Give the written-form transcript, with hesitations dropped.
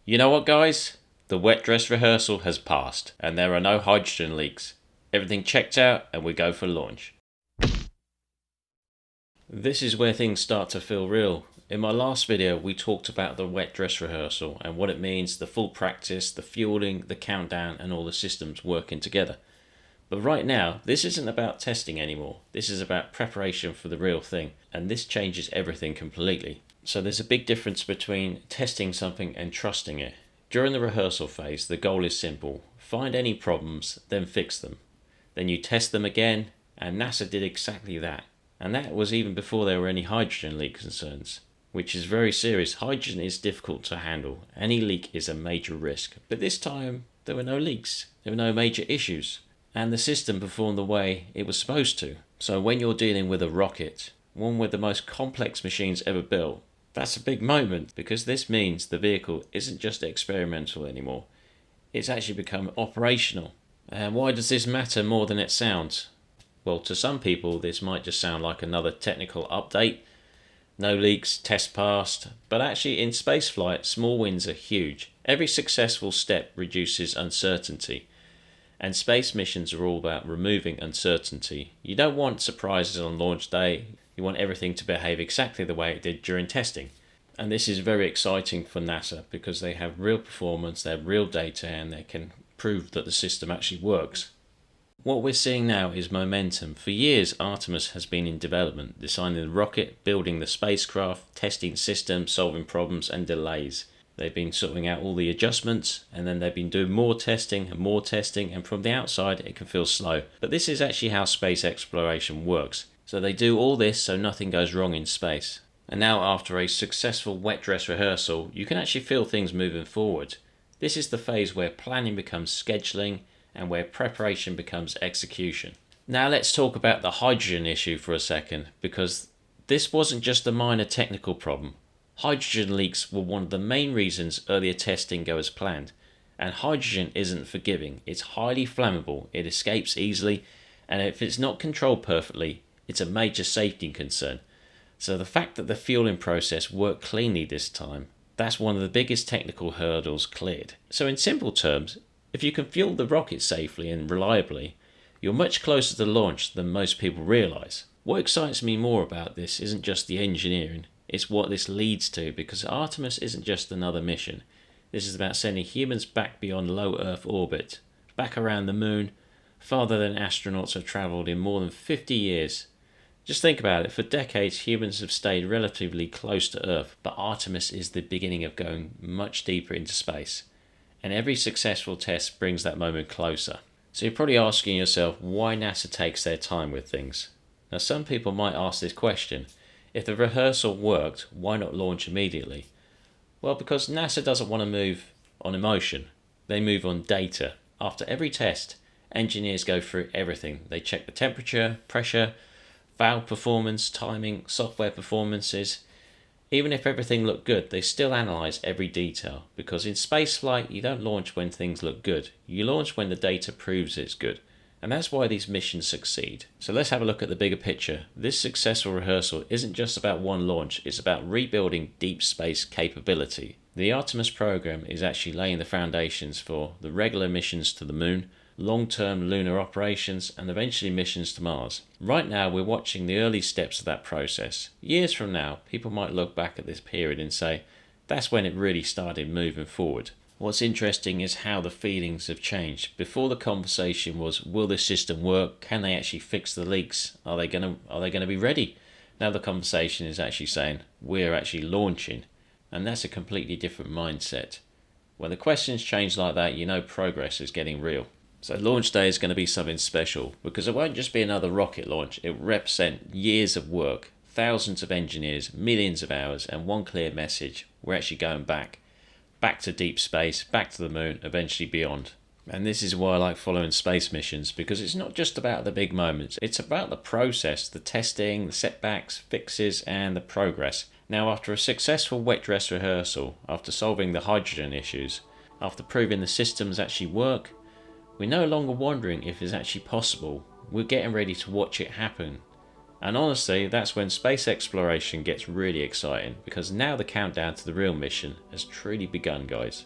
You know what, guys? The wet dress rehearsal has passed and there are no hydrogen leaks. Everything checked out and we go for launch. This is where things start to feel real. In my last video we talked about the wet dress rehearsal and what it means, the full practice, the fueling, the countdown and all the systems working together. But right now, this isn't about testing anymore. This is about preparation for the real thing, and this changes everything completely. So there's a big difference between testing something and trusting it. During the rehearsal phase, the goal is simple. Find any problems, then fix them. Then you test them again, and NASA did exactly that. And that was even before there were any hydrogen leak concerns, which is very serious. Hydrogen is difficult to handle. Any leak is a major risk. But this time, there were no leaks. There were no major issues. And the system performed the way it was supposed to. So when you're dealing with a rocket, one with the most complex machines ever built, that's a big moment, because this means the vehicle isn't just experimental anymore. It's actually become operational. And why does this matter more than it sounds? Well, to some people this might just sound like another technical update. No leaks, test passed. But actually in spaceflight, small wins are huge. Every successful step reduces uncertainty. And space missions are all about removing uncertainty. You don't want surprises on launch day. You want everything to behave exactly the way it did during testing. And this is very exciting for NASA because they have real performance, they have real data, and they can prove that the system actually works. What we're seeing now is momentum. For years, Artemis has been in development, designing the rocket, building the spacecraft, testing systems, solving problems and delays. They've been sorting out all the adjustments, and then they've been doing more testing, and from the outside it can feel slow. But this is actually how space exploration works. So they do all this so nothing goes wrong in space. And now after a successful wet dress rehearsal, you can actually feel things moving forward. This is the phase where planning becomes scheduling and where preparation becomes execution. Now let's talk about the hydrogen issue for a second, because this wasn't just a minor technical problem. Hydrogen leaks were one of the main reasons earlier testing go as planned. And hydrogen isn't forgiving. It's highly flammable, it escapes easily, and if it's not controlled perfectly, it's a major safety concern. So the fact that the fueling process worked cleanly this time, that's one of the biggest technical hurdles cleared. So in simple terms, if you can fuel the rocket safely and reliably, you're much closer to launch than most people realise. What excites me more about this isn't just the engineering, it's what this leads to, because Artemis isn't just another mission. This is about sending humans back beyond low Earth orbit, back around the moon, farther than astronauts have travelled in more than 50 years. Just think about it, for decades humans have stayed relatively close to Earth, but Artemis is the beginning of going much deeper into space. And every successful test brings that moment closer. So you're probably asking yourself why NASA takes their time with things. Now some people might ask this question: if the rehearsal worked, why not launch immediately? Well, because NASA doesn't want to move on emotion. They move on data. After every test, engineers go through everything. They check the temperature, pressure, valve performance, timing, software performances. Even if everything looked good, they still analyse every detail, because in spaceflight you don't launch when things look good. You launch when the data proves it's good. And that's why these missions succeed. So let's have a look at the bigger picture. This successful rehearsal isn't just about one launch, it's about rebuilding deep space capability. The Artemis program is actually laying the foundations for the regular missions to the moon, long-term lunar operations, and eventually missions to Mars. Right now we're watching the early steps of that process. Years from now, people might look back at this period and say, that's when it really started moving forward. What's interesting is how the feelings have changed. Before, the conversation was, will this system work? Can they actually fix the leaks? Are they going to be ready? Now the conversation is actually saying, we're actually launching. And that's a completely different mindset. When the questions change like that, you know progress is getting real. So launch day is going to be something special, because it won't just be another rocket launch. It will represent years of work, thousands of engineers, millions of hours, and one clear message: we're actually going back to deep space, back to the moon, eventually beyond. And this is why I like following space missions, because it's not just about the big moments, it's about the process, the testing, the setbacks, fixes, and the progress. Now, after a successful wet dress rehearsal, after solving the hydrogen issues, after proving the systems actually work, we're no longer wondering if it's actually possible. We're getting ready to watch it happen. And honestly, that's when space exploration gets really exciting, because now the countdown to the real mission has truly begun, guys.